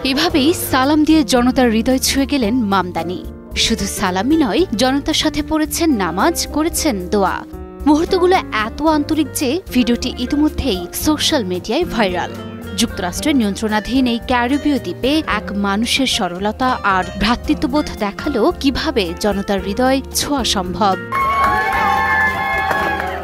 এভাবেই সালাম দিয়ে জনতার হৃদয় ছুঁয়ে গেলেন মামদানি। শুধু সালামই নয়, জনতার সাথে পড়েছেন নামাজ, করেছেন দোয়া। মুহূর্তগুলো এত আন্তরিক যে ভিডিওটি ইতিমধ্যেই সোশ্যাল মিডিয়ায় ভাইরাল। যুক্তরাষ্ট্রের নিয়ন্ত্রণাধীন এই ক্যারিবীয় দ্বীপে এক মানুষের সরলতা আর ভ্রাতৃত্ববোধ দেখালো কিভাবে জনতার হৃদয় ছোঁয়া সম্ভব।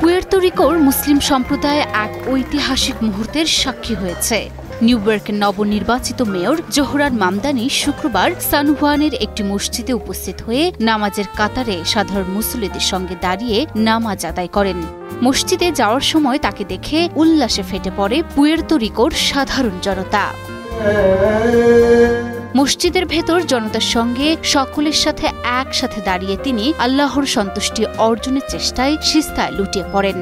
পুয়ের্তো রিকোর মুসলিম সম্প্রদায় এক ঐতিহাসিক মুহূর্তের সাক্ষী হয়েছে। নিউ ইয়র্কের নবনির্বাচিত মেয়র জোহরান মামদানি শুক্রবার সান হুয়ানের একটি মসজিদে উপস্থিত হয়ে নামাজের কাতারে সাধারণ মুসল্লিদের সঙ্গে দাঁড়িয়ে নামাজ আদায় করেন। মসজিদে যাওয়ার সময় তাকে দেখে উল্লাসে ফেটে পড়ে পুয়ের্তো রিকোর সাধারণ জনতা। মসজিদের ভেতর জনতার সঙ্গে সকলের সাথে একসাথে দাঁড়িয়ে তিনি আল্লাহর সন্তুষ্টি অর্জনের চেষ্টায় সিজদায় লুটিয়ে পড়েন।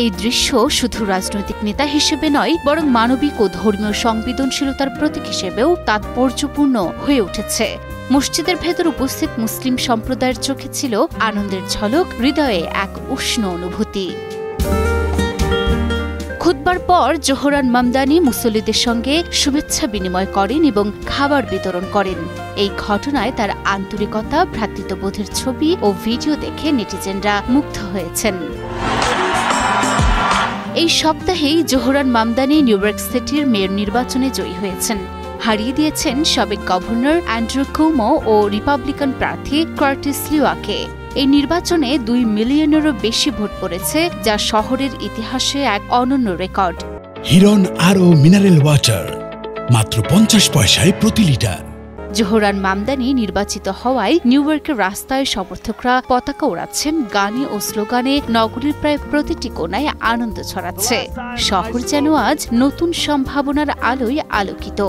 এই দৃশ্য শুধু রাজনৈতিক নেতা হিসেবে নয়, বরং মানবিক ও ধর্মীয় সংবেদনশীলতার প্রতীক হিসেবেও তাৎপর্যপূর্ণ হয়ে উঠেছে। মসজিদের ভেতর উপস্থিত মুসলিম সম্প্রদায়ের চোখে ছিল আনন্দের ঝলক, হৃদয়ে এক উষ্ণ অনুভূতি। খুতবার পর জোহরান মামদানি মুসল্লিদের সঙ্গে শুভেচ্ছা বিনিময় করেন এবং খাবার বিতরণ করেন। এই ঘটনায় তার আন্তরিকতা, ভ্রাতৃত্ববোধের ছবি ও ভিডিও দেখে নেটিজেনরা মুগ্ধ হয়েছেন। এই সপ্তাহেই জোহরান মামদানি নিউ ইয়র্ক সিটির মেয়র নির্বাচনে জয়ী হয়েছেন। হারিয়ে দিয়েছেন সাবেক গভর্নর অ্যান্ড্রু কুমো ও রিপাবলিকান প্রার্থী কার্টিস লিওয়াকে। এই নির্বাচনে 2 মিলিয়নেরও বেশি ভোট পড়েছে, যা শহরের ইতিহাসে এক অনন্য রেকর্ড। হিরন আরও মিনারেল ওয়াটার মাত্র 50 পয়সায় প্রতি লিটার। জোহরান মামদানি নির্বাচিত হওয়ায় নিউ ইয়র্কের রাস্তায় সমর্থকরা পতাকা ওড়াচ্ছেন, গানে ও স্লোগানে নগরীর প্রায় প্রতিটি কোণায় আনন্দ ছড়াচ্ছে। শহর যেন আজ নতুন সম্ভাবনার আলোয় আলোকিত।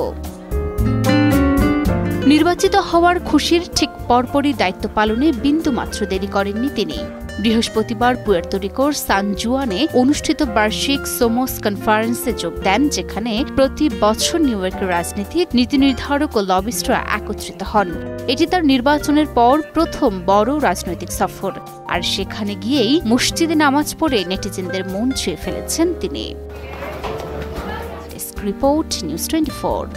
নির্বাচিত হওয়ার খুশির ঠিক পরপরই দায়িত্ব পালনে বিন্দুমাত্র দেরি করেননি তিনি। বৃহস্পতিবার পুয়ের্তো রিকোর সান জুয়ানে অনুষ্ঠিত বার্ষিক সোমোস কনফারেন্সে যোগ দেন, যেখানে প্রতি বছর নিউ ইয়র্কের রাজনীতিক, নীতি নির্ধারক ও লবিস্টরা একত্রিত হন। এটি তার নির্বাচনের পর প্রথম বড় রাজনৈতিক সফর, আর সেখানে গিয়েই মসজিদে নামাজ পড়ে নেটিজেনদের মন ছুঁয়ে ফেলেছেন তিনি। Report news 24।